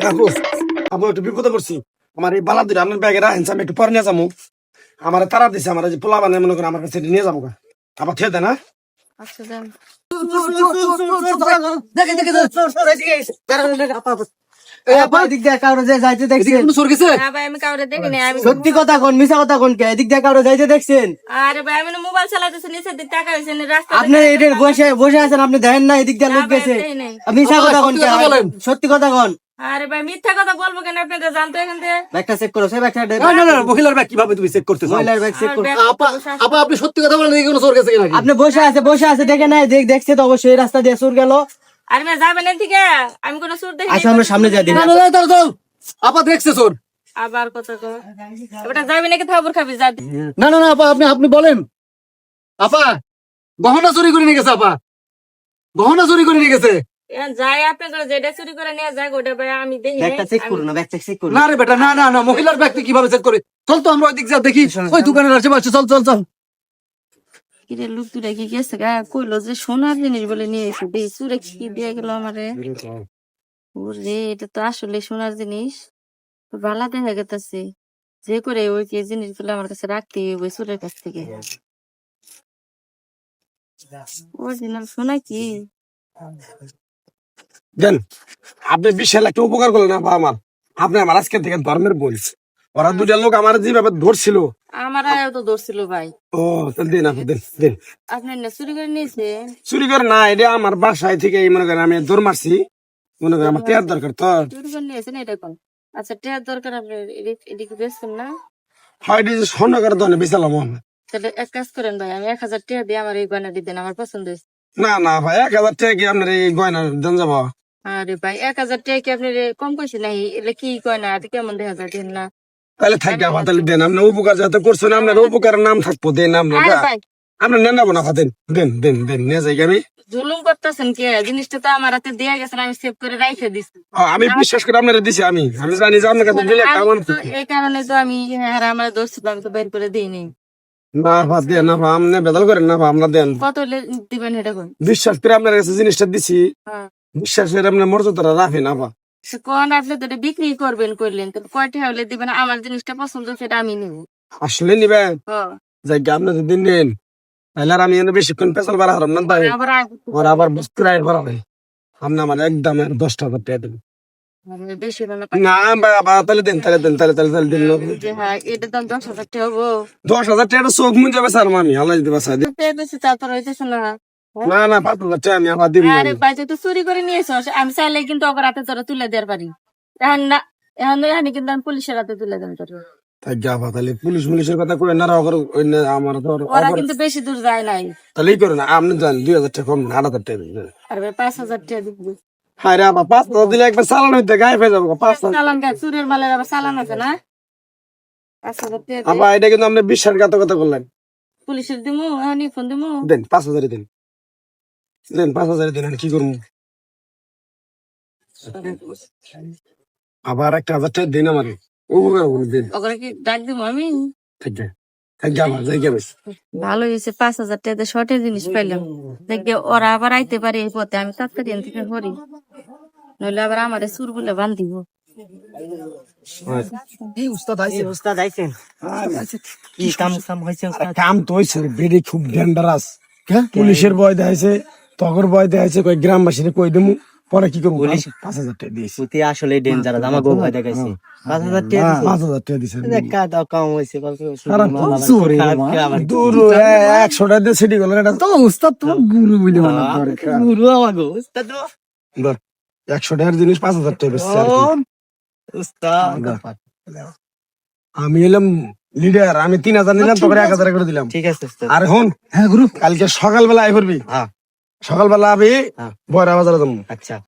আপু আপু একটু বিপদে পড়ছি। আমার এই বালা দুটো আপনার ব্যাগে রাখেন, আমি একটু পরে নিয়ে যাবো। আমার তারা দিছে, আমার যে পোলা বানিয়ে মনে করেন আমার কাছে নিয়ে যাবো গা। আবার ঠিক আছে না? আচ্ছা যান। না ভাই আমি কাউরে দেখিনি আমি। সত্যি কথা কোন মিছা কথা কোন কে এদিক দিয়ে কারো যাইতে দেখছেন? আরে ভাই আমি মোবাইল চালাতেছি, নিচের দিক টাকা হয়েছে রাস্তা। আপনি এটা বসে বসে আছেন, আপনি দেখেন না এদিক দিয়ে লোক গেছে? মিছা কথা কোন কে? সত্যি কথা কোন? আরে ভাই মিথ্যা কথা বলবো কেন? আপনি তো জানতো এখান থেকে। ব্যাগটা চেক করো, সেই ব্যাগটা না না না, মহিলার ব্যাগ কিভাবে তুমি চেক করতেছো? মহিলার ব্যাগ চেক আর করো। ব্যাগ আপা আপনি সত্যি কথা বলেন, কোনো চোর গেছে নাকি? আপনি বসে আছে দেখে নাই, দেখছে তো অবশ্যই রাস্তা দিয়ে চোর গেল। আরে ভাই যাবেন এর থেকে, আমি কোনো সুর দেখি আসো আমরা সামনে যাই দিন। না না না, দাঁড়াও, দাঁড়াও। আপা দেখছে চোর? আবার কত কো ওটা যাবি নাকি থাবর খাবি যা। না না না আপা, আপনি বলেন। আপা গহনা চুরি করে নিয়ে গেছে, আপা গহনা চুরি করে নিয়ে গেছে। যাই আপনি করে যেটা চুরি করে নিয়ে যাক ওটা ভাই আমি দেখি ব্যাগটা চেক করো না, ব্যাগটা চেক করো। না রে বেটা, না না না, মহিলার ব্যাগ তুই কিভাবে চেক করে? চল তো আমরা ওই দিক যা দেখি, ওই দোকানের আশেপাশে চল চল চল। কিরে লোক তুই কি গেছে গা, কইলো যে সোনার জিনিস বলে নিয়ে এসে দে চুরে কি দিয়ে গেল আমারে। ওরে এটা তো আসলে সোনার জিনিস, ভালো দেখা গেছে। যে করে ওই কি জিনিস গুলো আমার কাছে রাখতে ওই চুরের কাছ থেকে। অরিজিনাল সোনা কি? দেন, আপনি বিশাল একটা উপকার করলেন আপা আমার। আপনি আমার আজকে থেকে ধর্মের বোন। ওরা দুটা লোক আমার যেভাবে ধরছিল। আমার আয়ও তো ধরছিল ভাই। ও তাহলে দেন আপনি, দেন দেন। আপনি না চুরি করে নিয়েছে? চুরি করে না, এটা আমার বাসায় থেকে মনে করেন আমি দৌড় মারছি। মনে করেন আমার টেয়ার দরকার তো। চুরি করে নিয়েছেন এটা কোন? আচ্ছা টেয়ার দরকার আপনার, এদিকে বেচছেন না? হয় এটা যে স্বর্ণ করে দোকানে বেচালাম আমি। তাহলে এক কাজ করেন ভাই, আমি 1000 টাকা দিয়ে আমার এই গয়না দিতেন, আমার পছন্দ হয়েছে। না না ভাই, 1000 টাকা কি আপনার এই গয়না দেন যাবো? আরে ভাই 1000 টাকা কি আপনার কম কইছে নাই? এটা কি গয়না কেমন দেখা যায় দেন না? তাহলে থাকি আপা, তাহলে দেন। আপনি উপকার যাতে করছেন, আপনার উপকারের নাম থাকবো, দেন আরে আপনার। ভাই আপনার নেন যাবো না, দেন দেন দেন দেন, নিয়ে যাই আমি। জুলুম করতেছেন কে? জিনিসটা তো আমার হাতে দেয়া গেছেন, আমি সেভ করে রাইখে দিছি। আমি বিশ্বাস করে আপনারা দিছি। আমি আমি জানি যে আপনার কাছে দিলে একটা আমার। তো এই কারণে তো আমি আমার ধরছিল, আমি তো বের করে দিইনি। না ভাত দেন না ভাই, আপনি বেদল করেন না ভাই, আমরা দেন। কত দিবেন এটা কোন? বিশ্বাস করে আপনার কাছে জিনিসটা দিছি, হ্যাঁ বিশ্বাস করে আপনার মর্যাদাটা রাখেন আপা। সে কোন আপনি তো এটা বিক্রি করবেন করলেন, তো কয়টা হলে দিবেন? আমার জিনিসটা পছন্দ সেটা আমি নিব। আসলে নিবেন? হ্যাঁ যাই আপনি যদি নেন তাহলে আর আমি এনে বেশিক্ষণ পেছাল বাড়া হারাম না, তাই আবার ওরা আবার বুঝতে রায় বাড়াবে। আপনি আমার একদম 10,000 টাকা দেবেন। বেশি হলো না। না বাবা, তাহলে দেন, তাহলে দেন, তাহলে তাহলে তাহলে দেন। যে হ্যাঁ এটার দাম 10,000 টাকা হবো। 10,000 টাকা চোখ মুন যাবে স্যার, আমি আল্লাহ দিতে বাসায় দিই। বেশি তারপর হইতেছে না। না না, 5,000 টাকা আমি আবার দিব। আরে ভাই তুই তো চুরি করে নিয়েছ, আমি চাইলে কিন্তু ওকে রাতে তোরা তুলে দেওয়ার পারি। এখন না, এখন কিন্তু আমি পুলিশের হাতে তুলে দেন তোর। তাই যাবা, তাহলে পুলিশের কথা কই না, আমার তো ওরা কিন্তু বেশি দূর যায় নাই। তাহলেই করে না, আপনি জান 2,000 টাকা কম, 8,000 টাকা দিন। আরে ভাই 5,000 টাকা দিব। হায় রে আবার 5,000 দিলে একবার চালান হইতে গায়ে হয়ে যাবো। 5,000 চালান গায়ে চুরির মালের আবার চালান আছে না? 5,000 টাকা দে। আবার এটা কিন্তু আপনি বিশ্বাসঘাতকতা করলেন। পুলিশের দিমু, এখনই ফোন দিমু। দেন 5,000 দিন, দেন 5,000 দিন, আমি কি করবো? আবার 1,000 টাকা দিন আমার উপকার করুন, দিন। ওকে কি ডাক দিমু আমি? ঠিক আছে, থাক যাবা, যাই যাবে। ভালো হয়েছে 5,000 টাকা শর্টের জিনিস পাইলাম। দেখবে ওরা আবার আইতে পারে এই পথে, আমি তাড়াতাড়ি এখান থেকে করি, নইলে আবার আমারে চুর বলে বান্ধিব। উস্তাদ আইছেন? কি কাম হয়েছে উস্তাদ? কাম তো হয়েছে, বেড়ে খুব ডেঞ্জারাস। পুলিশের ভয় দেখাইছে, তগর ভয় দেখাইছে, কই গ্রামবাসীর কই দেবো, পরে কি করবো? 5,000 টাকা দিয়েছি। পুতি আসলে ডেঞ্জারাস, আমার গো ভয় দেখাইছে। 5,000 টাকা দিছে? 5,000 টাকা দিয়েছে। দেখা দাও কাম হয়েছে খারাপ চোরে, দূর 100 টাকা দিয়ে সিটি গেল। এটা তো উস্তাদ তো গুরু বলে মনে করে। গুরু আমার গো উস্তাদ। ধর, 100 টাকার জিনিস 5,000 টাকা বেচছে আর কি। উস্তাদ আমি এলাম লিডার, আমি 3,000 নিলাম, তোকে 1,000 করে দিলাম। ঠিক আছে উস্তাদ। আরে হন, হ্যাঁ গুরু, কালকে সকালবেলা আই করবি। হ্যাঁ সকালবেলা আবি, হ্যাঁ। বয়রা বাজারে যাবো। আচ্ছা